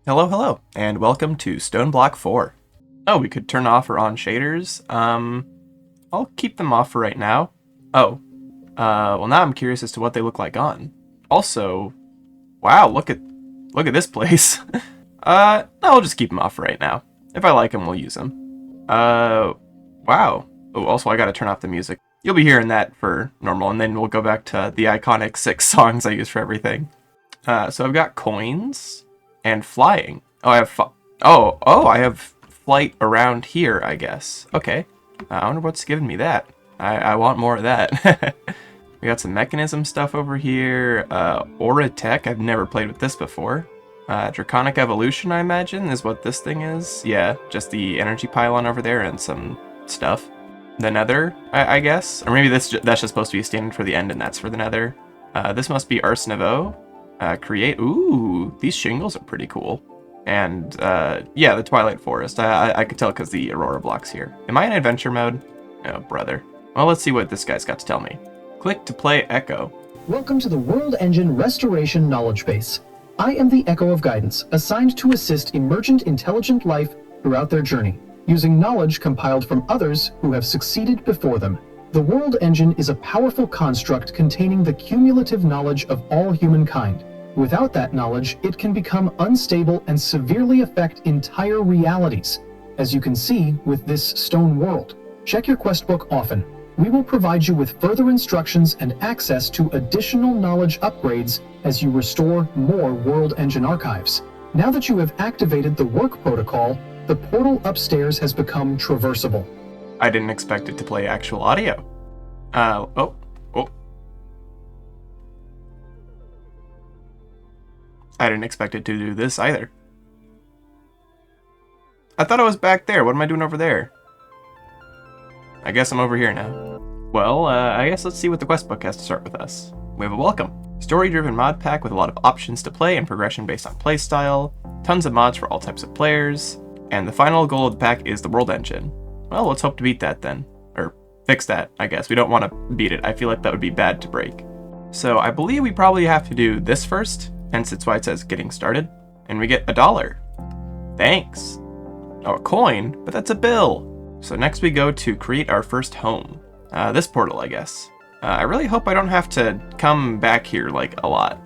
Hello, hello, and welcome to StoneBlock 4. Oh, we could turn off or on shaders. I'll keep them off for right now. Oh, well now I'm curious as to what they look like on. Also, wow, look at this place. No, I'll just keep them off for right now. If I like them, we'll use them. Wow. Oh, also I gotta turn off the music. You'll be hearing that for normal, and then we'll go back to the iconic 6 songs I use for everything. So I've got coins. And flying. Oh, I have I have flight around here, I guess. Okay. I wonder what's giving me that. I want more of that. We got some mechanism stuff over here. Aura Tech. I've never played with this before. Draconic Evolution, I imagine, is what this thing is. Yeah, just the energy pylon over there and some stuff. The Nether, I guess. Or maybe that's just supposed to be standard for the end and that's for the Nether. This must be Ars Nouveau. Create. Ooh, these shingles are pretty cool. And, yeah, the Twilight Forest. I could tell because the Aurora block's here. Am I in adventure mode? Oh, brother. Well, let's see what this guy's got to tell me. Click to play Echo. Welcome to the World Engine Restoration Knowledge Base. I am the Echo of Guidance, assigned to assist emergent intelligent life throughout their journey, using knowledge compiled from others who have succeeded before them. The World Engine is a powerful construct containing the cumulative knowledge of all humankind. Without that knowledge, it can become unstable and severely affect entire realities, as you can see with this stone world. Check your quest book often. We will provide you with further instructions and access to additional knowledge upgrades as you restore more World Engine archives. Now that you have activated the work protocol, the portal upstairs has become traversable. I didn't expect it to play actual audio. Oh. I didn't expect it to do this either. I thought I was back there. What am I doing over there? I guess I'm over here now. Well, I guess let's see what the quest book has to start with us. We have a welcome. Story-driven mod pack with a lot of options to play and progression based on playstyle, tons of mods for all types of players, and the final goal of the pack is the World Engine. Well, let's hope to beat that then. Or fix that, I guess. We don't want to beat it. I feel like that would be bad to break. So I believe we probably have to do this first, hence it's why it says getting started. And we get $1. Thanks. Oh, a coin? But that's a bill. So next we go to create our first home. This portal, I guess. I really hope I don't have to come back here, like, a lot.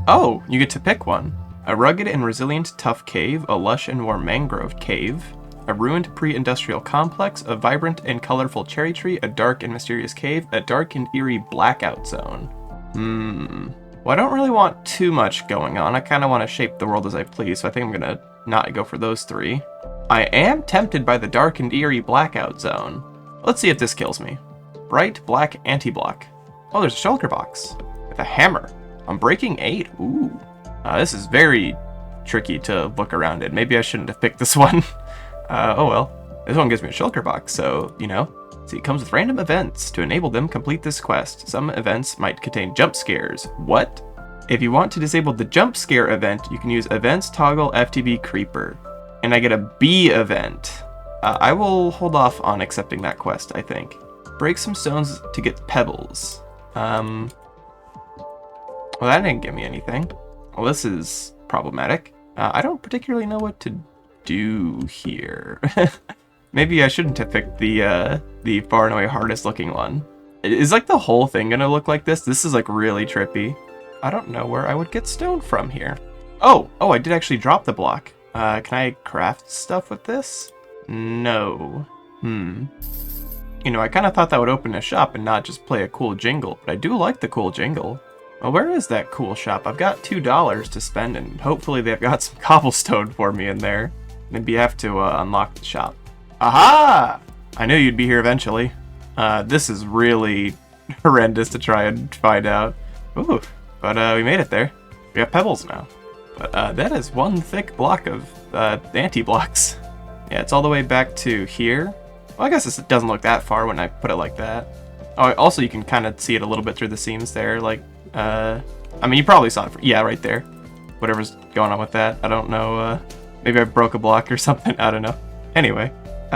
Oh, you get to pick one. A rugged and resilient tough cave, a lush and warm mangrove cave, a ruined pre-industrial complex, a vibrant and colorful cherry tree, a dark and mysterious cave, a dark and eerie blackout zone. Well, I don't really want too much going on. I kind of want to shape the world as I please, so I think I'm going to not go for those 3. I am tempted by the dark and eerie blackout zone. Let's see if this kills me. Bright black anti-block. Oh, there's a shulker box with a hammer. I'm breaking 8. Ooh. This is very tricky to look around in. Maybe I shouldn't have picked this one. Oh well. This one gives me a shulker box, so, you know. See, it comes with random events. To enable them, complete this quest. Some events might contain jump scares. What? If you want to disable the jump scare event, you can use events toggle FTB creeper. And I get a B event. I will hold off on accepting that quest, I think. Break some stones to get pebbles. Well, that didn't give me anything. Well, this is problematic. I don't particularly know what to do here. Maybe I shouldn't have picked the far and away hardest looking one. Is like the whole thing gonna look like this? This is like really trippy. I don't know where I would get stone from here. Oh, I did actually drop the block. Can I craft stuff with this? No. You know, I kind of thought that would open a shop and not just play a cool jingle, but I do like the cool jingle. Well, where is that cool shop? I've got $2 to spend, and hopefully they've got some cobblestone for me in there. Maybe I have to unlock the shop. Aha! I knew you'd be here eventually. This is really horrendous to try and find out. Ooh, but we made it there. We have pebbles now. But that is one thick block of anti-blocks. Yeah, it's all the way back to here. Well, I guess it doesn't look that far when I put it like that. Oh, also you can kind of see it a little bit through the seams there, like, I mean, you probably saw it, yeah, right there. Whatever's going on with that, I don't know, maybe I broke a block or something, I don't know. Anyway,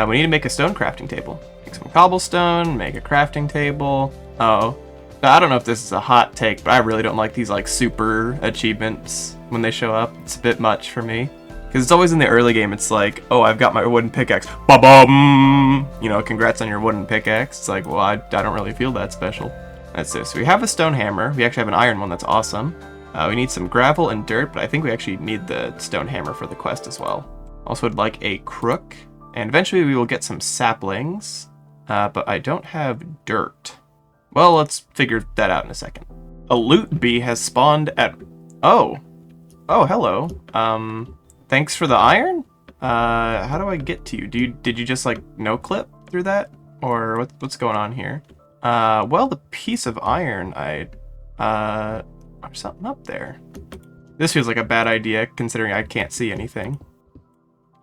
we need to make a stone crafting table. Make some cobblestone, make a crafting table. Oh, I don't know if this is a hot take, but I really don't like these, like, super achievements when they show up. It's a bit much for me. Because it's always in the early game, it's like, oh, I've got my wooden pickaxe. Ba-bum! You know, congrats on your wooden pickaxe. It's like, well, I don't really feel that special. That's this. So we have a stone hammer. We actually have an iron one. That's awesome. We need some gravel and dirt, but I think we actually need the stone hammer for the quest as well. Also would like a crook, and eventually we will get some saplings, but I don't have dirt. Well, let's figure that out in a second. A loot bee has spawned at... Oh, hello. Thanks for the iron? How do I get to you? Did you just like no-clip through that? Or what's going on here? Well, the piece of iron, there's something up there. This feels like a bad idea, considering I can't see anything.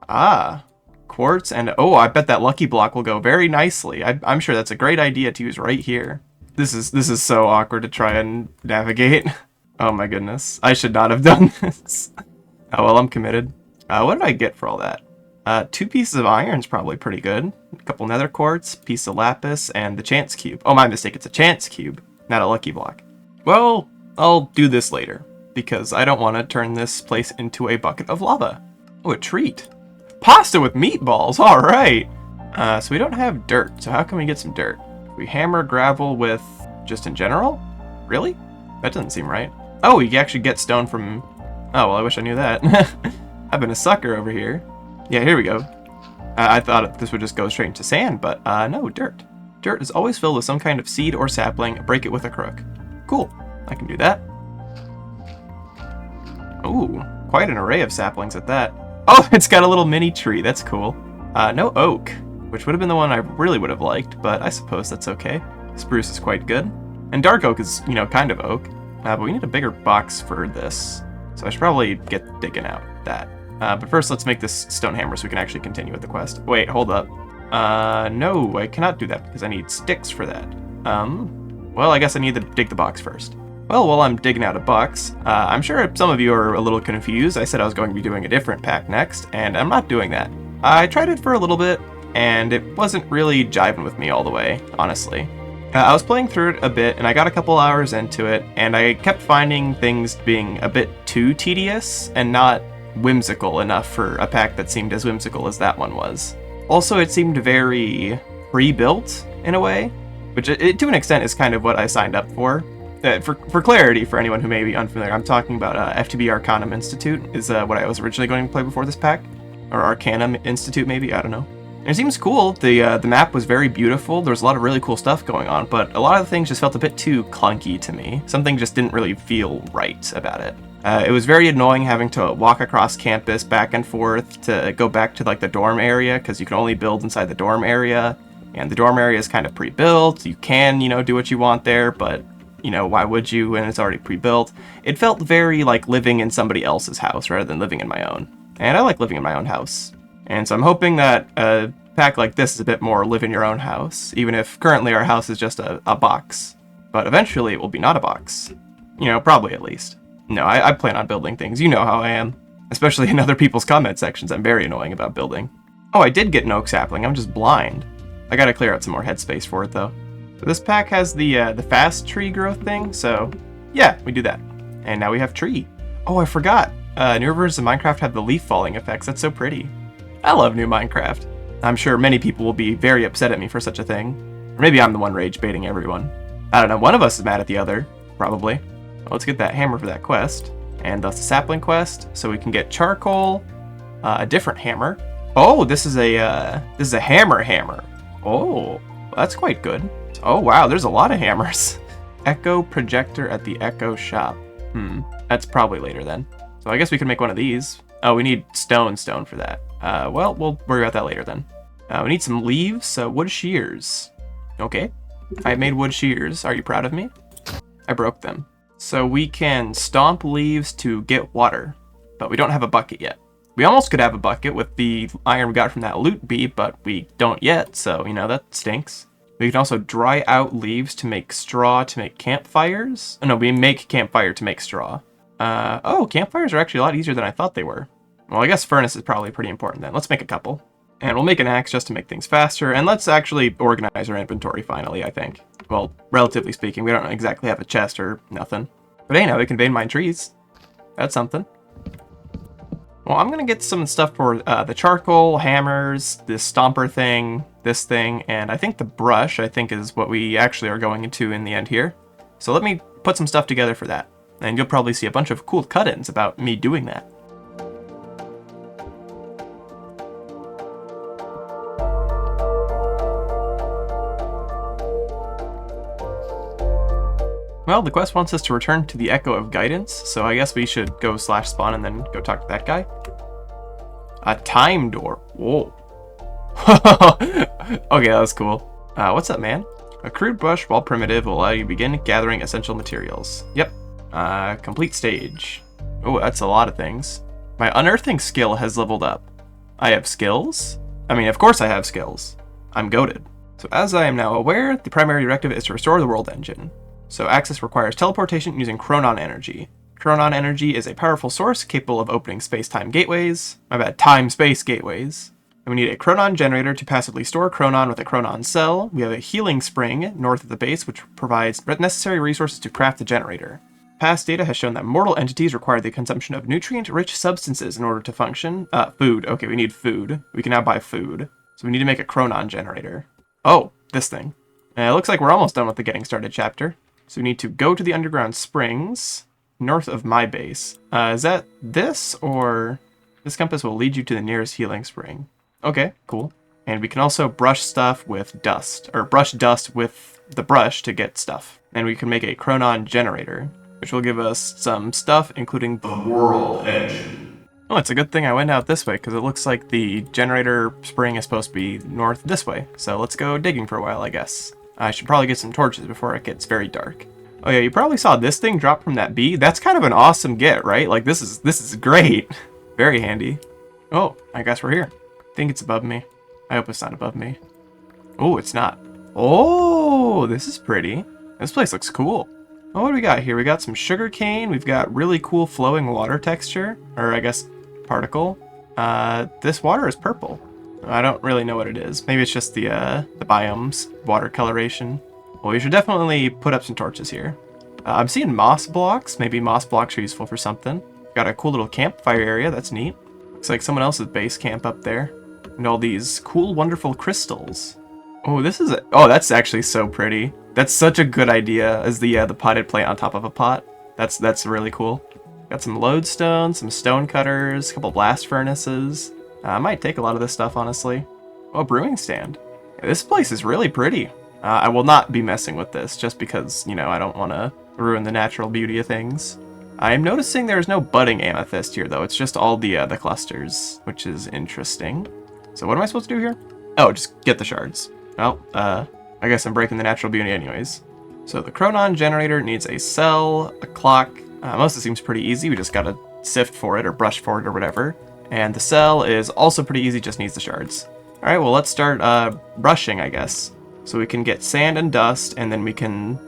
Ah, quartz and... Oh, I bet that lucky block will go very nicely. I'm sure that's a great idea to use right here. This is so awkward to try and navigate. Oh my goodness. I should not have done this. Oh, well, I'm committed. What did I get for all that? 2 pieces of iron's probably pretty good. A couple nether quartz, piece of lapis, and the chance cube. Oh, my mistake. It's a chance cube, not a lucky block. Well... I'll do this later, because I don't want to turn this place into a bucket of lava. Oh, a treat. Pasta with meatballs, alright! So we don't have dirt, so how can we get some dirt? We hammer gravel with just in general? Really? That doesn't seem right. Oh, you actually get stone from... Oh, well, I wish I knew that. I've been a sucker over here. Yeah, here we go. I thought this would just go straight into sand, but no, dirt. Dirt is always filled with some kind of seed or sapling. Break it with a crook. Cool. I can do that. Ooh, quite an array of saplings at that. Oh, it's got a little mini tree. That's cool. No oak, which would have been the one I really would have liked, but I suppose that's okay. Spruce is quite good. And dark oak is, you know, kind of oak. But we need a bigger box for this. So I should probably get digging out that. But first, let's make this stone hammer so we can actually continue with the quest. Wait, hold up. No, I cannot do that because I need sticks for that. Well, I guess I need to dig the box first. Well, while I'm digging out a box, I'm sure some of you are a little confused. I said I was going to be doing a different pack next, and I'm not doing that. I tried it for a little bit, and it wasn't really jiving with me all the way, honestly. I was playing through it a bit, and I got a couple hours into it, and I kept finding things being a bit too tedious and not whimsical enough for a pack that seemed as whimsical as that one was. Also, it seemed very pre-built in a way, which to an extent is kind of what I signed up for. For clarity, for anyone who may be unfamiliar, I'm talking about FTB Arcanum Institute is what I was originally going to play before this pack. Or Arcanum Institute, maybe? I don't know. And it seems cool. The map was very beautiful. There was a lot of really cool stuff going on, but a lot of the things just felt a bit too clunky to me. Something just didn't really feel right about it. It was very annoying having to walk across campus back and forth to go back to like the dorm area, because you can only build inside the dorm area. And the dorm area is kind of pre-built. You can, you know, do what you want there, but... You know, why would you when it's already pre-built? It felt very like living in somebody else's house rather than living in my own. And I like living in my own house. And so I'm hoping that a pack like this is a bit more live in your own house, even if currently our house is just a box. But eventually it will be not a box. You know, probably at least. No, I plan on building things. You know how I am. Especially in other people's comment sections, I'm very annoying about building. Oh, I did get an oak sapling. I'm just blind. I gotta clear out some more headspace for it, though. So this pack has the fast tree growth thing, so yeah, we do that. And now we have tree. Oh, I forgot. Newer versions of Minecraft have the leaf falling effects. That's so pretty. I love new Minecraft. I'm sure many people will be very upset at me for such a thing. Or maybe I'm the one rage baiting everyone. I don't know, one of us is mad at the other, probably. Well, let's get that hammer for that quest. And thus the sapling quest, so we can get charcoal, a different hammer. Oh, this is a hammer. Oh, that's quite good. Oh wow, there's a lot of hammers. Echo projector at the Echo shop. That's probably later then. So I guess we can make one of these. Oh, we need stone for that. Well, we'll worry about that later then. We need some leaves, so wood shears. Okay, I made wood shears. Are you proud of me? I broke them. So we can stomp leaves to get water, but we don't have a bucket yet. We almost could have a bucket with the iron we got from that loot bee, but we don't yet, so, you know, that stinks. We can also dry out leaves to make straw to make campfires. Oh, no, we make campfire to make straw. Oh, campfires are actually a lot easier than I thought they were. Well, I guess furnace is probably pretty important then. Let's make a couple. And we'll make an axe just to make things faster, and let's actually organize our inventory finally, I think. Well, relatively speaking, we don't exactly have a chest or nothing. But hey, now we can vein mine trees. That's something. Well, I'm gonna get some stuff for the charcoal, hammers, this stomper thing, this thing, and I think the brush, I think, is what we actually are going into in the end here. So let me put some stuff together for that. And you'll probably see a bunch of cool cut-ins about me doing that. Well, the quest wants us to return to the Echo of Guidance, so I guess we should go /spawn and then go talk to that guy. A time door. Whoa. Okay, that was cool. What's up, man? A crude brush, while primitive, will allow you to begin gathering essential materials. Yep. Complete stage. Oh, that's a lot of things. My unearthing skill has leveled up. I have skills? I mean, of course I have skills. I'm goated. So as I am now aware, the primary directive is to restore the world engine. So access requires teleportation using chronon energy. Chronon energy is a powerful source capable of opening space-time gateways. Time-space gateways. And we need a chronon generator to passively store chronon with a chronon cell. We have a healing spring north of the base, which provides necessary resources to craft the generator. Past data has shown that mortal entities require the consumption of nutrient-rich substances in order to function. Food. Okay, we need food. We can now buy food. So we need to make a chronon generator. Oh, this thing. It looks like we're almost done with the getting started chapter. So we need to go to the underground springs north of my base. Is that this, or this compass will lead you to the nearest healing spring? Okay, cool. And we can also brush stuff with dust, or brush dust with the brush to get stuff. And we can make a chronon generator, which will give us some stuff, including the world engine. Oh, it's a good thing I went out this way, because it looks like the generator spring is supposed to be north this way. So let's go digging for a while, I guess. I should probably get some torches before it gets very dark. Oh yeah, you probably saw this thing drop from that bee. That's kind of an awesome get, right? Like, this is great. Very handy. Oh, I guess we're here. I think it's above me. I hope it's not above me. Oh, it's not. Oh, this is pretty. This place looks cool. Oh, what do we got here? We got some sugar cane. We've got really cool flowing water texture, or I guess particle. This water is purple. I don't really know what it is. Maybe it's just the biome's water coloration. Well, we should definitely put up some torches here. I'm seeing moss blocks. Maybe moss blocks are useful for something. Got a cool little campfire area. That's neat. Looks like someone else's base camp up there. And all these cool, wonderful crystals. Oh, that's actually so pretty. That's such a good idea as the potted plant on top of a pot. That's really cool. Got some lodestone, some stone cutters, a couple blast furnaces. I might take a lot of this stuff, honestly. Oh, a brewing stand. Yeah, this place is really pretty. I will not be messing with this just because, you know, I don't want to ruin the natural beauty of things. I'm noticing there's no budding amethyst here, though. It's just all the clusters, which is interesting. So what am I supposed to do here? Oh, just get the shards. Well, I guess I'm breaking the natural beauty anyways. So the chronon generator needs a cell, a clock. Most of it seems pretty easy. We just gotta sift for it or brush for it or whatever. And the cell is also pretty easy, just needs the shards. Alright, well let's start brushing, I guess. So we can get sand and dust, and then we can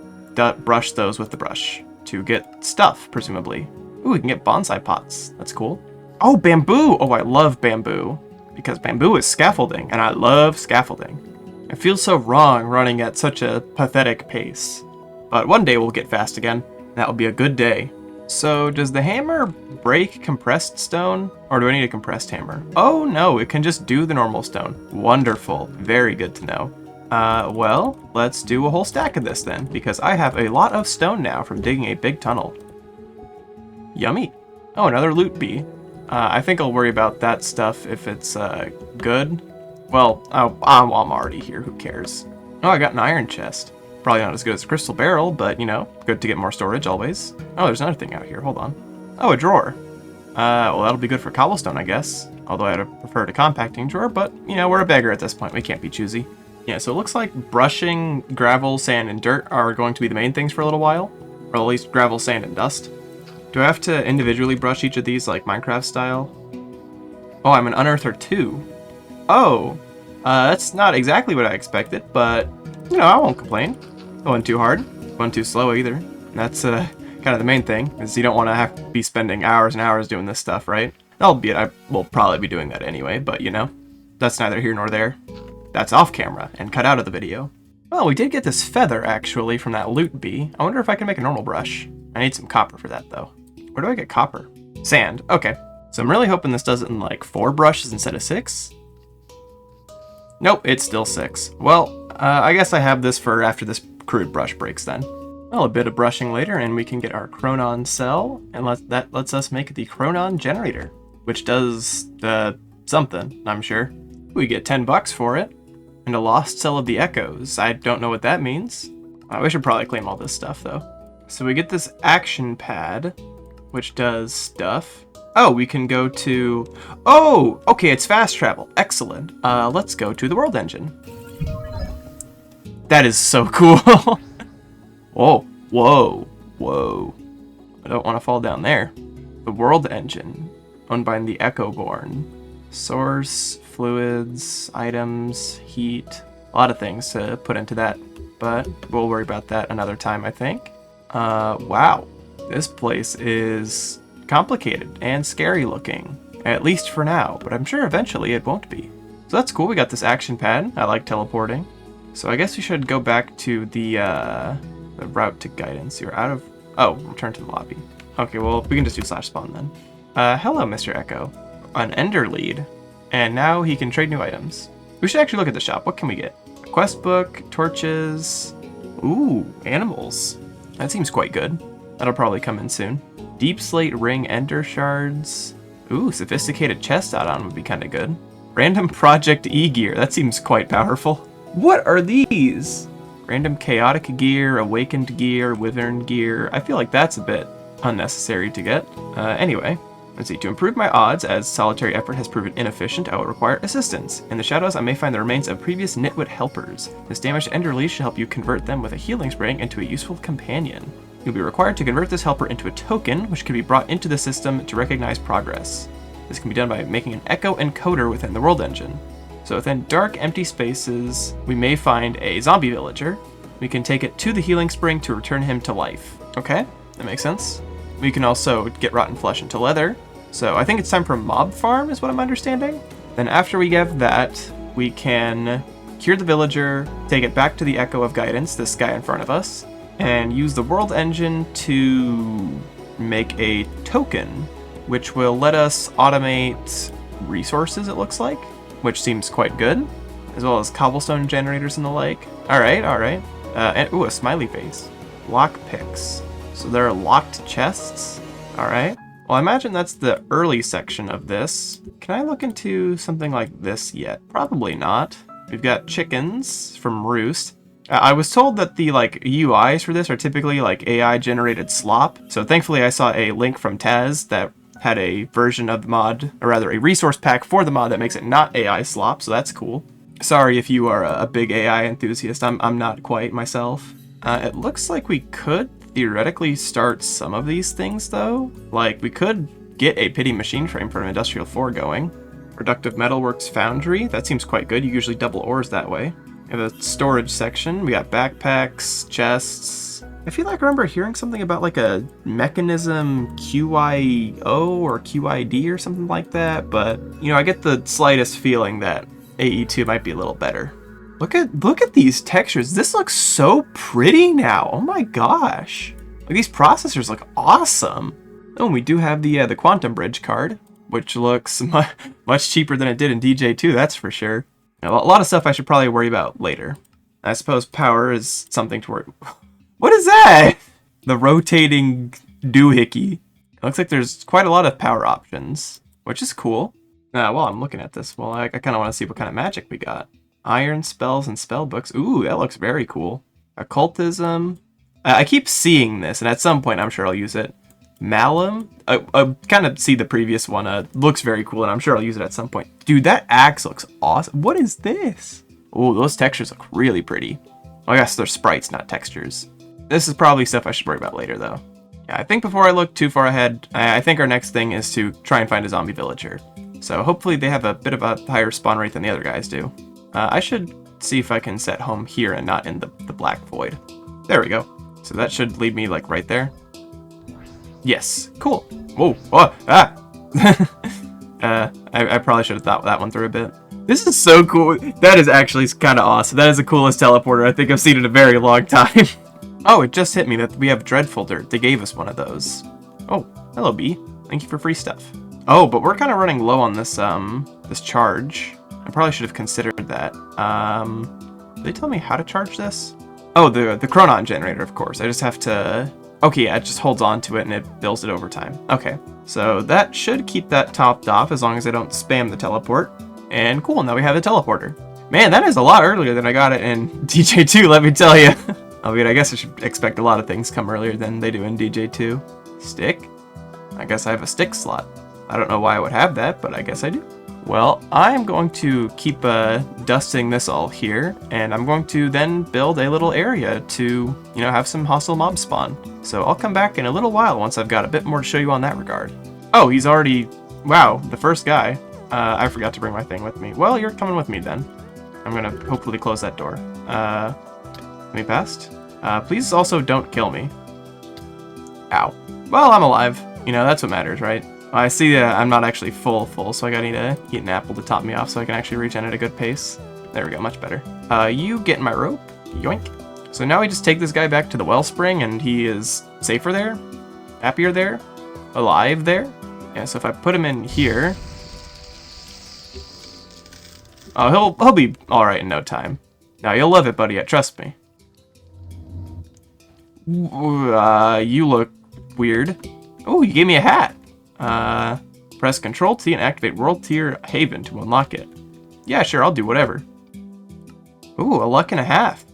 brush those with the brush to get stuff, presumably. Ooh, we can get bonsai pots. That's cool. Oh, bamboo! Oh, I love bamboo. Because bamboo is scaffolding, and I love scaffolding. It feels so wrong running at such a pathetic pace. But one day we'll get fast again. That will be a good day. So, does the hammer break compressed stone? Or do I need a compressed hammer? Oh no, it can just do the normal stone. Wonderful. Very good to know. Well, let's do a whole stack of this then, because I have a lot of stone now from digging a big tunnel. Yummy. Oh, another loot bee. I think I'll worry about that stuff if it's, good. Well, I'm already here, who cares? Oh, I got an iron chest. Probably not as good as a crystal barrel, but, you know, good to get more storage always. Oh, there's another thing out here, hold on. Oh, a drawer. Well, that'll be good for cobblestone, I guess. Although I'd have preferred a compacting drawer, but, you know, we're a beggar at this point, we can't be choosy. Yeah, so it looks like brushing, gravel, sand, and dirt are going to be the main things for a little while. Or at least gravel, sand, and dust. Do I have to individually brush each of these, like Minecraft style? Oh, I'm an unearther too. Oh, that's not exactly what I expected, but, you know, I won't complain. It wasn't too hard, it wasn't too slow either. That's kind of the main thing, is you don't want to have to be spending hours and hours doing this stuff, right? Albeit I will probably be doing that anyway, but, you know, that's neither here nor there. That's off camera and cut out of the video. Well, we did get this feather, actually, from that loot bee. I wonder if I can make a normal brush. I need some copper for that, though. Where do I get copper? Sand. Okay. So I'm really hoping this does it in like 4 brushes instead of 6. Nope, it's still 6. Well, I guess I have this for after this crude brush breaks then. Well, a bit of brushing later and we can get our Chronon cell, and that lets us make the Chronon generator, which does something, I'm sure. We get $10 for it, and a lost cell of the echoes. I don't know what that means. We should probably claim all this stuff though. So we get this action pad, which does stuff. Oh, we can go to... Oh, okay, it's fast travel. Excellent. Let's go to the world engine. That is so cool. Whoa, whoa, whoa. I don't want to fall down there. The world engine, owned by the Echoborn. Source, fluids, items, heat. A lot of things to put into that, but we'll worry about that another time, I think. Wow. This place is complicated and scary looking, at least for now, but I'm sure eventually it won't be. So that's cool. We got this action pad. I like teleporting. So I guess we should go back to the route to guidance. You're out of... Oh, return to the lobby. Okay, well, we can just do /spawn then. Hello, Mr. Echo. An ender lead. And now he can trade new items. We should actually look at the shop. What can we get? A quest book, torches. Ooh, animals. That seems quite good. That'll probably come in soon. Deep slate ring ender shards. Ooh, sophisticated chest add-on would be kind of good. Random project e-gear. That seems quite powerful. What are these? Random chaotic gear, awakened gear, withered gear. I feel like that's a bit unnecessary to get. Anyway, let's see. To improve my odds, as solitary effort has proven inefficient, I will require assistance. In the shadows, I may find the remains of previous Nitwit helpers. This damaged ender lead should help you convert them with a healing spring into a useful companion. You'll be required to convert this helper into a token, which can be brought into the system to recognize progress. This can be done by making an echo encoder within the world engine. So within dark, empty spaces, we may find a zombie villager. We can take it to the healing spring to return him to life. Okay, that makes sense. We can also get rotten flesh into leather. So I think it's time for mob farm is what I'm understanding. Then after we have that, we can cure the villager, take it back to the Echo of Guidance, this guy in front of us, and use the world engine to make a token, which will let us automate resources, it looks like, which seems quite good, as well as cobblestone generators and the like. All right. And ooh, a smiley face. Lock picks. So there are locked chests. All right. Well, I imagine that's the early section of this. Can I look into something like this yet? Probably not. We've got chickens from Roost. I was told that the UIs for this are typically AI generated slop. So thankfully I saw a link from Taz that had a version of the mod, or rather a resource pack for the mod that makes it not AI slop, so that's cool. Sorry if you are a big AI enthusiast, I'm not quite myself. It looks like we could theoretically start some of these things though. Like we could get a pity machine frame from Industrial 4 going. Productive Metalworks Foundry, that seems quite good. You usually double ores that way. We have a storage section. We got backpacks, chests. I feel like I remember hearing something about a mechanism QIO or QID or something like that, but I get the slightest feeling that AE2 might be a little better. Look at these textures. This looks so pretty now. Oh my gosh. These processors look awesome. Oh, and we do have the Quantum Bridge card, which looks much cheaper than it did in DJ2, that's for sure. A lot of stuff I should probably worry about later. I suppose power is something to worry. What is that? The rotating doohickey. It looks like there's quite a lot of power options, which is cool. While I'm looking at this, I kind of want to see what kind of magic we got. Iron spells and spell books. Ooh, that looks very cool. Occultism. I keep seeing this, and at some point I'm sure I'll use it. Malum. I kind of see the previous one. Looks very cool, and I'm sure I'll use it at some point. Dude, that axe looks awesome. What is this? Oh, those textures look really pretty. Oh, I guess they're sprites, not textures. This is probably stuff I should worry about later, though. Yeah, I think before I look too far ahead, I think our next thing is to try and find a zombie villager. So hopefully they have a bit of a higher spawn rate than the other guys do. I should see if I can set home here and not in the black void. There we go. So that should lead me right there. Yes, cool. Whoa, oh, ah! I probably should have thought that one through a bit. This is so cool. That is actually kind of awesome. That is the coolest teleporter I think I've seen in a very long time. Oh, it just hit me that we have Dreadfolder. They gave us one of those. Oh, hello, B. Thank you for free stuff. Oh, but we're kind of running low on this this charge. I probably should have considered that. Did they tell me how to charge this? Oh, the chronon generator, of course. I just have to... Okay, yeah, it just holds on to it and it builds it over time. Okay, so that should keep that topped off as long as I don't spam the teleport. And cool, now we have the teleporter. Man, that is a lot earlier than I got it in DJ2, let me tell you. I mean, I guess I should expect a lot of things come earlier than they do in DJ2. Stick? I guess I have a stick slot. I don't know why I would have that, but I guess I do. Well, I'm going to keep dusting this all here, and I'm going to then build a little area to, you know, have some hostile mobs spawn. So I'll come back in a little while once I've got a bit more to show you on that regard. Oh, he's already... Wow, the first guy. I forgot to bring my thing with me. Well, you're coming with me then. I'm gonna hopefully close that door. Let me past. Please also don't kill me. Ow. Well, I'm alive. You know, that's what matters, right? I see I'm not actually full, so I gotta need to eat an apple to top me off so I can actually regen at a good pace. There we go, much better. You get in my rope. Yoink. So now we just take this guy back to the wellspring and he is safer there, happier there, alive there. Yeah, so if I put him in here... Oh, he'll be alright in no time. Now, you'll love it, buddy, trust me. You look weird. Oh, you gave me a hat. Press Control T and activate World Tier Haven to unlock it. Yeah, sure, I'll do whatever. Ooh, a luck and a half.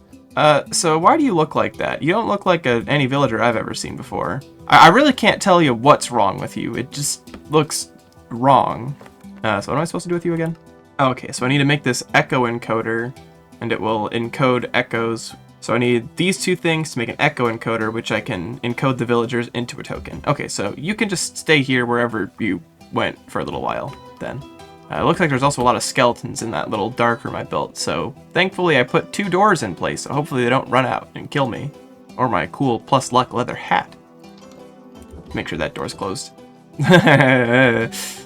So why do you look like that? You don't look like any villager I've ever seen before. I really can't tell you what's wrong with you. It just looks wrong. So what am I supposed to do with you again? Okay, so I need to make this echo encoder, and it will encode echoes. So I need these two things to make an echo encoder, which I can encode the villagers into a token. Okay, so you can just stay here wherever you went for a little while then. It looks like there's also a lot of skeletons in that little dark room I built, so thankfully I put 2 doors in place, so hopefully they don't run out and kill me. Or my cool plus luck leather hat. Make sure that door's closed.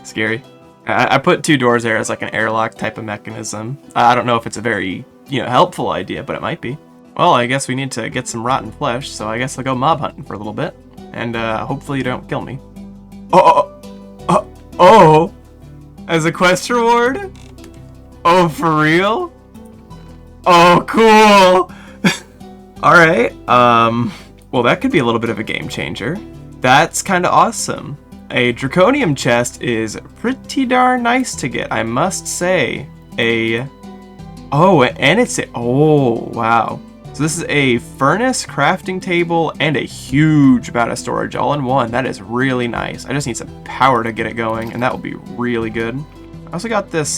Scary. I put 2 doors there as like an airlock type of mechanism. I don't know if it's a very, you know, helpful idea, but it might be. Well, I guess we need to get some rotten flesh, so I guess I'll go mob hunting for a little bit. And hopefully you don't kill me. Oh! As a quest reward? Oh, for real? Oh, cool! Alright, well that could be a little bit of a game changer. That's kinda awesome. A Draconium chest is pretty darn nice to get, I must say. Oh, and it's oh, wow. So this is a furnace, crafting table, and a huge amount of storage all in one. That is really nice. I just need some power to get it going, and that will be really good. I also got this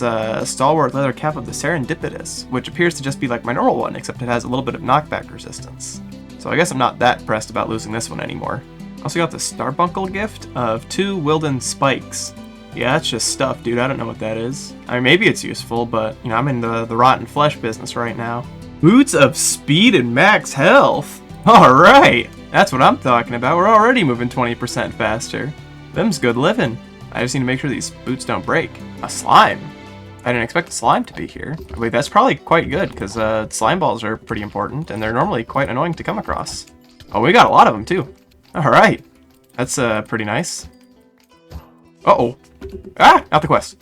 stalwart leather cap of the Serendipitous, which appears to just be like my normal one, except it has a little bit of knockback resistance. So I guess I'm not that pressed about losing this one anymore. I also got the Starbuncle gift of 2 Wilden spikes. Yeah, that's just stuff, dude. I don't know what that is. I mean, maybe it's useful, but, you know, I'm in the rotten flesh business right now. Boots of speed and max health. Alright, that's what I'm talking about. We're already moving 20% faster. Them's good living. I just need to make sure these boots don't break. A slime. I didn't expect a slime to be here. Wait, that's probably quite good, because slime balls are pretty important, and they're normally quite annoying to come across. Oh, we got a lot of them, too. Alright. That's pretty nice. Uh-oh. Ah! Not the quest.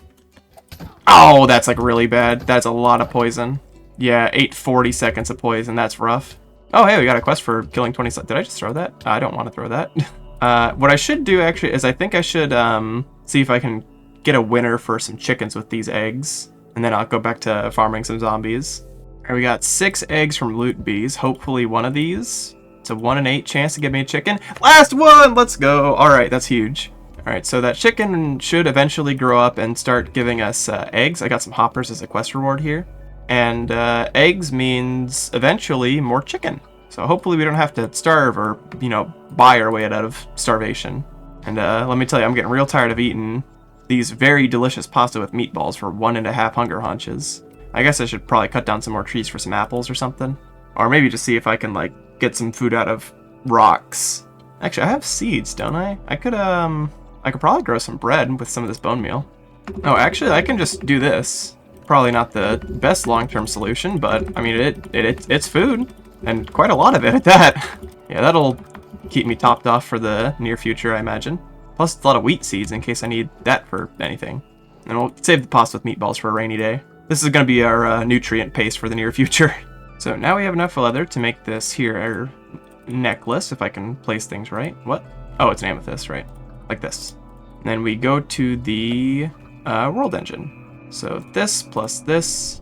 Oh, that's like really bad. That's a lot of poison. Yeah, 840 seconds of poison. That's rough. Oh, hey, we got a quest for killing 20... Did I just throw that? I don't want to throw that. What I should do, actually, is I think I should see if I can get a winner for some chickens with these eggs. And then I'll go back to farming some zombies. Alright, we got 6 eggs from loot bees. Hopefully one of these. It's a 1 in 8 chance to get me a chicken. Last one! Let's go! Alright, that's huge. Alright, so that chicken should eventually grow up and start giving us eggs. I got some hoppers as a quest reward here. And eggs means eventually more chicken. So hopefully we don't have to starve or, you know, buy our way out of starvation. And let me tell you, I'm getting real tired of eating these very delicious pasta with meatballs for 1.5 hunger hunches. I guess I should probably cut down some more trees for some apples or something. Or maybe just see if I can, like, get some food out of rocks. Actually, I have seeds, don't I? I could probably grow some bread with some of this bone meal. Oh, actually, I can just do this. Probably not the best long-term solution, but, I mean, it's food. And quite a lot of it at that. Yeah, that'll keep me topped off for the near future, I imagine. Plus, it's a lot of wheat seeds in case I need that for anything. And we'll save the pasta with meatballs for a rainy day. This is going to be our nutrient paste for the near future. So now we have enough leather to make this here our necklace, if I can place things right. What? Oh, it's an amethyst, right? Like this. And then we go to the world engine. So this plus this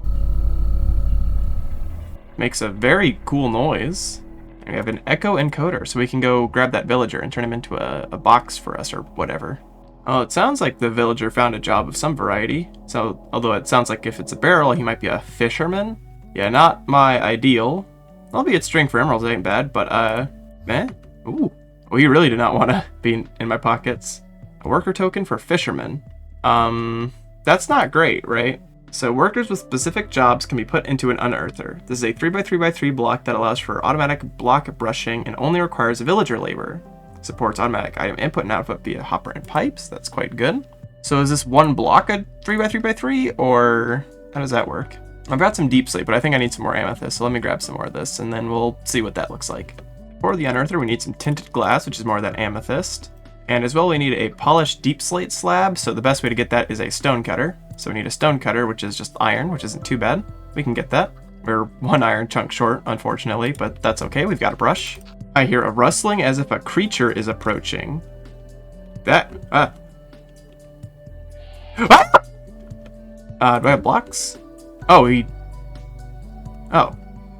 makes a very cool noise. And we have an echo encoder, so we can go grab that villager and turn him into a box for us or whatever. Oh, it sounds like the villager found a job of some variety. So, although it sounds like if it's a barrel, he might be a fisherman. Yeah, not my ideal. Albeit string for emeralds ain't bad, but, ooh. Well, you really do not want to be in my pockets. A worker token for fisherman. That's not great, right? So workers with specific jobs can be put into an unearther. This is a 3x3x3 block that allows for automatic block brushing and only requires villager labor. Supports automatic item input and output via hopper and pipes. That's quite good. So is this one block a 3x3x3 or how does that work? I've got some deep slate, but I think I need some more amethyst. So let me grab some more of this and then we'll see what that looks like. For the unearther, we need some tinted glass, which is more of that amethyst. And as well, we need a polished deep slate slab. So the best way to get that is a stone cutter. So we need a stone cutter, which is just iron, which isn't too bad. We can get that. We're one iron chunk short, unfortunately, but that's okay. We've got a brush. I hear a rustling as if a creature is approaching. That, do I have blocks? Oh,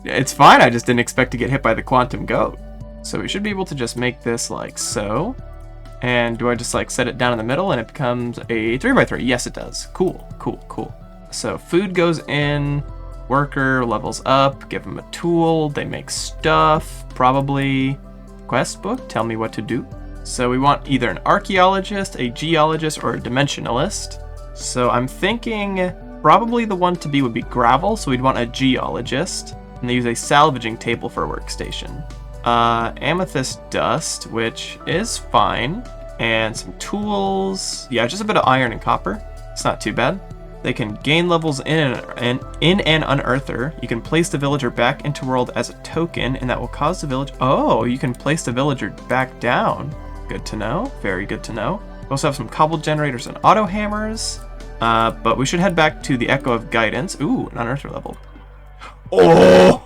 it's fine. I just didn't expect to get hit by the quantum goat. So we should be able to just make this like so. And do I just like set it down in the middle and it becomes a 3x3? Yes, it does. Cool, cool, cool. So food goes in, worker levels up, give them a tool, they make stuff, probably quest book, tell me what to do. So we want either an archaeologist, a geologist, or a dimensionalist. So I'm thinking probably the one to be would be gravel, so we'd want a geologist. And they use a salvaging table for a workstation. Amethyst dust, which is fine. And some tools. Yeah, just a bit of iron and copper. It's not too bad. They can gain levels in an unearther. You can place the villager back into world as a token, and that will cause the village... Oh, you can place the villager back down. Good to know. Very good to know. We also have some cobble generators and auto hammers. But we should head back to the Echo of Guidance. Ooh, an unearther level. Oh!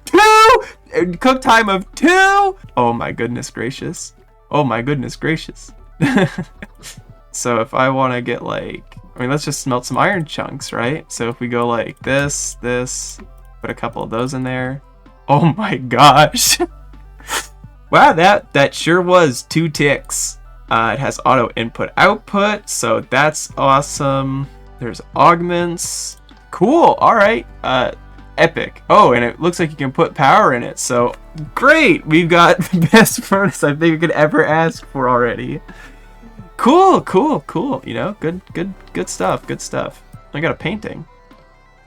Two! Cook time of 2! Oh my goodness gracious. Oh my goodness gracious. So if I want to get like... I mean, let's just smelt some iron chunks, right? So if we go like this, put a couple of those in there. Oh my gosh. Wow, that sure was 2 ticks. It has auto input output, so that's awesome. There's augments. Cool, alright. Epic. Oh, and it looks like you can put power in it, so great! We've got the best furnace I think we could ever ask for already. Cool, cool, cool. You know, good stuff, good stuff. I got a painting.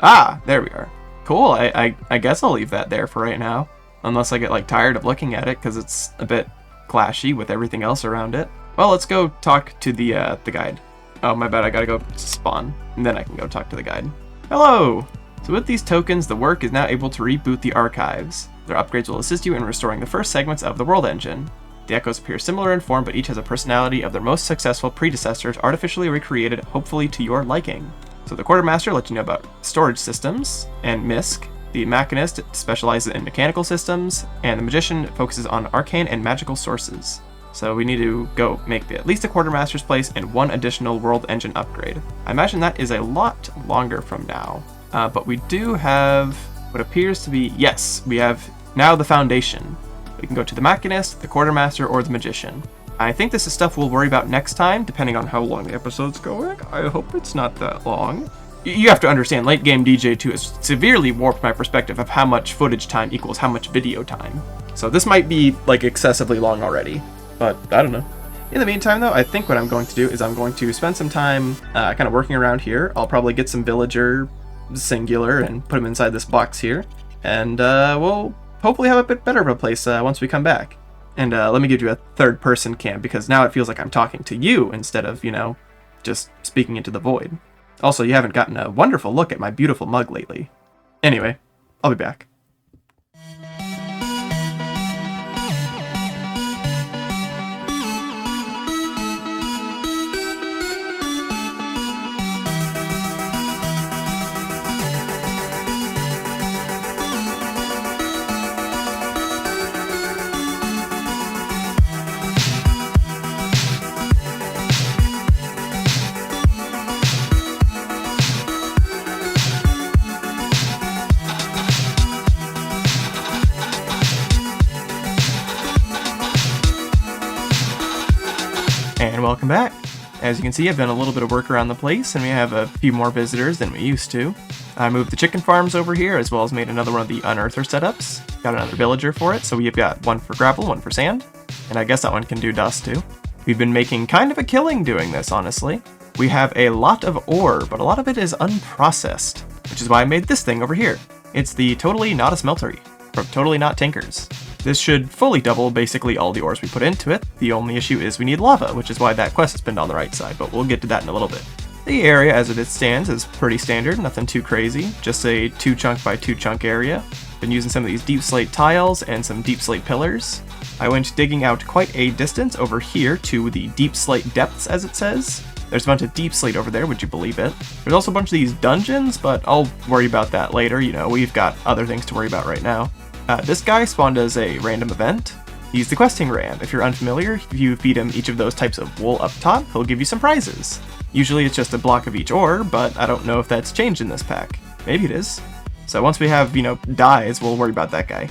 Ah, there we are. Cool, I guess I'll leave that there for right now. Unless I get like tired of looking at it, because it's a bit clashy with everything else around it. Well, let's go talk to the guide. Oh, my bad, I gotta go spawn, and then I can go talk to the guide. Hello! So with these tokens, the work is now able to reboot the archives. Their upgrades will assist you in restoring the first segments of the world engine. The echoes appear similar in form, but each has a personality of their most successful predecessors artificially recreated, hopefully to your liking. So the quartermaster lets you know about storage systems, and Misk. The machinist specializes in mechanical systems, and the magician focuses on arcane and magical sources. So we need to go make at least a quartermaster's place and 1 additional world engine upgrade. I imagine that is a lot longer from now. But we do have what appears to be, yes, we have now the foundation. We can go to the machinist, the quartermaster, or the magician. I think this is stuff we'll worry about next time, depending on how long the episode's going. I hope it's not that long. You have to understand, late game DJ2 has severely warped my perspective of how much footage time equals how much video time. So this might be like excessively long already, but I don't know. In the meantime though, I think what I'm going to do is I'm going to spend some time kind of working around here. I'll probably get some villager singular and put them inside this box here. And we'll hopefully have a bit better of a place once we come back. And let me give you a third person cam, because now it feels like I'm talking to you instead of, you know, just speaking into the void. Also, you haven't gotten a wonderful look at my beautiful mug lately. Anyway, I'll be back. welcome back. As you can see, I've done a little bit of work around the place, and we have a few more visitors than we used to. I moved the chicken farms over here, as well as made another one of the unearther setups. Got another villager for it, so we've got one for gravel, one for sand, and I guess that one can do dust too. We've been making kind of a killing doing this, honestly. We have a lot of ore, but a lot of it is unprocessed, which is why I made this thing over here. It's the Totally Not a Smeltery, from Totally Not Tinkers. This should fully double basically all the ores we put into it. The only issue is we need lava, which is why that quest is pinned on the right side, but we'll get to that in a little bit. The area as it stands is pretty standard, nothing too crazy, just a 2 chunk by 2 chunk area. Been using some of these deep slate tiles and some deep slate pillars. I went digging out quite a distance over here to the deep slate depths, as it says. There's a bunch of deep slate over there, would you believe it? There's also a bunch of these dungeons, but I'll worry about that later, you know, we've got other things to worry about right now. This guy spawned as a random event. He's the questing ram. If you're unfamiliar, if you feed him each of those types of wool up top, he'll give you some prizes. Usually it's just a block of each ore, but I don't know if that's changed in this pack. Maybe it is. So once we have, dyes, we'll worry about that guy.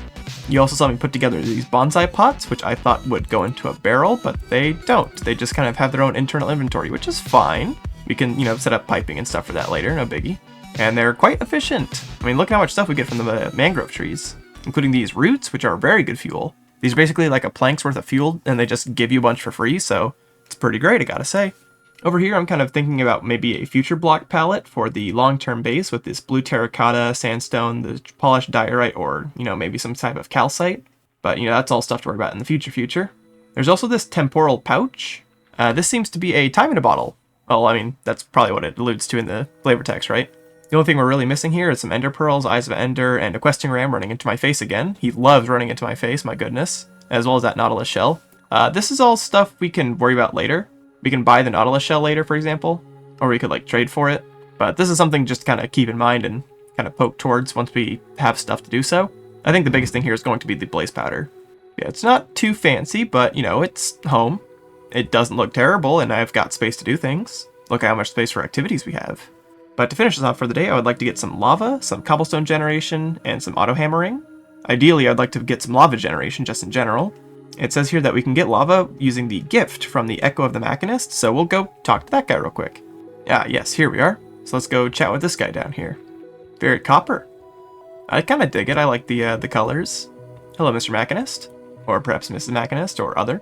You also saw me put together these bonsai pots, which I thought would go into a barrel, but they don't. They just kind of have their own internal inventory, which is fine. We can, set up piping and stuff for that later, no biggie. And they're quite efficient. I mean, look how much stuff we get from the mangrove trees, including these roots, which are very good fuel. These are basically like a plank's worth of fuel, and they just give you a bunch for free, so it's pretty great, I gotta say. Over here, I'm kind of thinking about maybe a future block palette for the long-term base with this blue terracotta, sandstone, the polished diorite, or, maybe some type of calcite. But, that's all stuff to worry about in the future. There's also this temporal pouch. This seems to be a time in a bottle. Well, I mean, that's probably what it alludes to in the flavor text, right? The only thing we're really missing here is some ender pearls, eyes of ender, and a questing ram running into my face again. He loves running into my face, my goodness. As well as that nautilus shell. This is all stuff we can worry about later. We can buy the nautilus shell later, for example. Or we could, trade for it. But this is something just to kind of keep in mind and kind of poke towards once we have stuff to do so. I think the biggest thing here is going to be the blaze powder. Yeah, it's not too fancy, but, it's home. It doesn't look terrible, and I've got space to do things. Look at how much space for activities we have. But to finish this off for the day, I would like to get some lava, some cobblestone generation, and some auto hammering. Ideally, I'd like to get some lava generation just in general. It says here that we can get lava using the gift from the Echo of the Machinist, so we'll go talk to that guy real quick. Yes, here we are. So let's go chat with this guy down here. Ferret copper. I kind of dig it. I like the colors. Hello, Mr. Machinist. Or perhaps Mrs. Machinist, or other.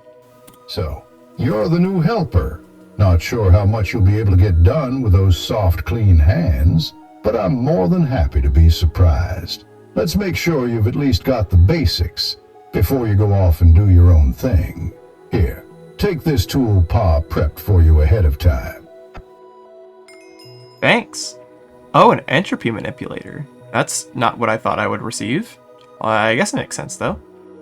So, you're the new helper. Not sure how much you'll be able to get done with those soft, clean hands, but I'm more than happy to be surprised. Let's make sure you've at least got the basics before you go off and do your own thing. Here, take this tool Pa prepped for you ahead of time. Thanks. Oh, an entropy manipulator. That's not what I thought I would receive. Well, I guess it makes sense, though.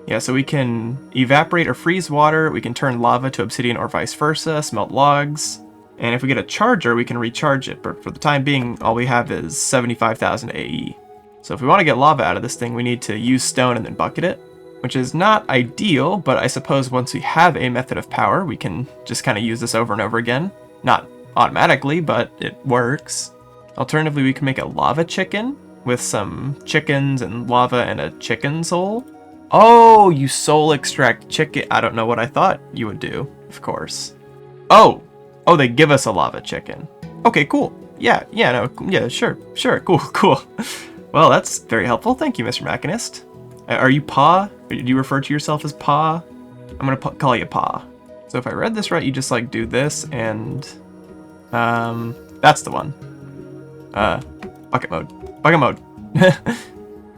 Yeah, so we can evaporate or freeze water, we can turn lava to obsidian or vice versa, smelt logs, and if we get a charger, we can recharge it, but for the time being, all we have is 75,000 AE. So if we want to get lava out of this thing, we need to use stone and then bucket it, which is not ideal, but I suppose once we have a method of power, we can just kind of use this over and over again. Not automatically, but it works. Alternatively, we can make a lava chicken with some chickens and lava and a chicken soul. Oh, you soul extract chicken. I don't know what I thought you would do, of course. Oh, they give us a lava chicken. Okay, cool. Yeah, sure, cool. Well, that's very helpful. Thank you, Mr. Machinist. Are you Pa? Do you refer to yourself as Pa? I'm gonna call you Pa. So if I read this right, you just do this and, that's the one. Bucket mode.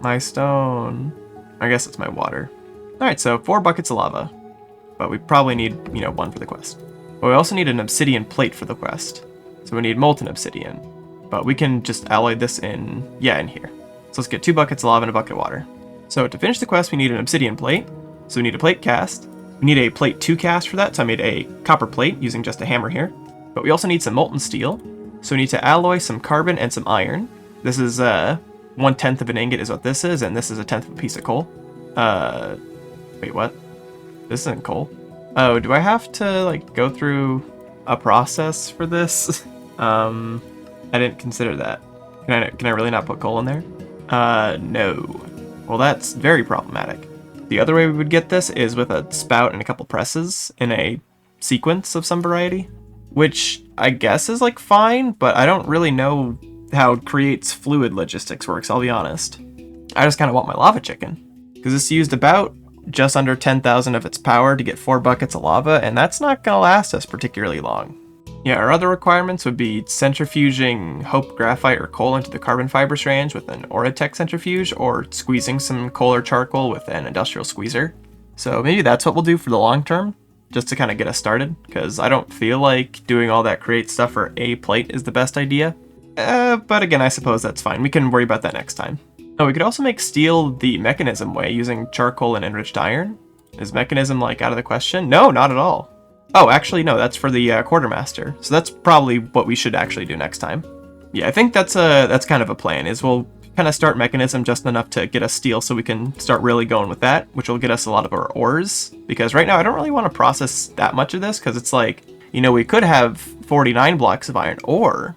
My stone. I guess it's my water. Alright, so 4 buckets of lava. But we probably need, 1 for the quest. But we also need an obsidian plate for the quest. So we need molten obsidian. But we can just alloy this in here. So let's get 2 buckets of lava and a bucket of water. So to finish the quest, we need an obsidian plate. So we need a plate cast. We need a plate to cast for that, so I made a copper plate using just a hammer here. But we also need some molten steel. So we need to alloy some carbon and some iron. This is 1/10 of an ingot is what this is, and this is 1/10 of a piece of coal. Wait, what? This isn't coal. Oh, do I have to, go through a process for this? I didn't consider that. Can I really not put coal in there? No. Well, that's very problematic. The other way we would get this is with a spout and a couple presses in a sequence of some variety, which I guess is like fine, but I don't really know how Create's fluid logistics works, I'll be honest. I just kind of want my lava chicken, because this used about just under 10,000 of its power to get 4 buckets of lava, and that's not going to last us particularly long. Yeah, our other requirements would be centrifuging Hope graphite or coal into the carbon fiber strands with an Auratech centrifuge, or squeezing some coal or charcoal with an industrial squeezer. So maybe that's what we'll do for the long term, just to kind of get us started, because I don't feel like doing all that Create stuff for a plate is the best idea. But again, I suppose that's fine. We can worry about that next time. Oh, we could also make steel the mechanism way using charcoal and enriched iron. Is mechanism like out of the question? No, not at all. Oh, actually, no, that's for the quartermaster. So that's probably what we should actually do next time. Yeah, I think that's kind of a plan, is we'll kind of start mechanism just enough to get us steel so we can start really going with that, which will get us a lot of our ores. Because right now I don't really want to process that much of this, because it's like, you know, we could have 49 blocks of iron, or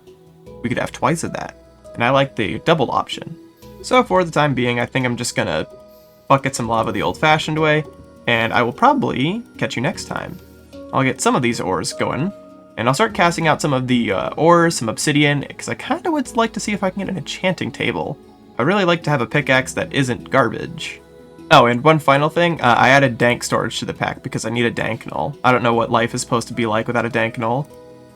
we could have twice of that. And I like the double option. So for the time being, I think I'm just gonna bucket some lava the old-fashioned way, and I will probably catch you next time. I'll get some of these ores going, and I'll start casting out some of the ores, some obsidian, because I kind of would like to see if I can get an enchanting table. I'd really like to have a pickaxe that isn't garbage. Oh, and one final thing, I added dank storage to the pack because I need a dank null. I don't know what life is supposed to be like without a dank null.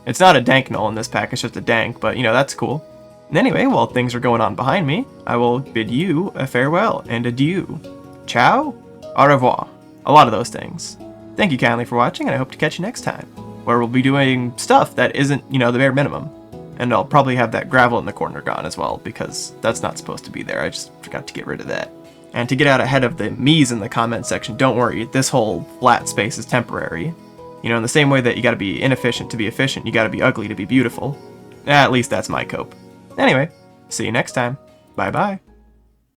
It's not a dank null in this pack, it's just a dank, but you know, that's cool. Anyway, while things are going on behind me, I will bid you a farewell and adieu. Ciao, au revoir, a lot of those things. Thank you kindly for watching, and I hope to catch you next time, where we'll be doing stuff that isn't, you know, the bare minimum. And I'll probably have that gravel in the corner gone as well, because that's not supposed to be there. I just forgot to get rid of that. And to get out ahead of the me's in the comment section, don't worry, this whole flat space is temporary. You know, in the same way that you gotta be inefficient to be efficient, you gotta be ugly to be beautiful. At least that's my cope. Anyway, see you next time. Bye bye.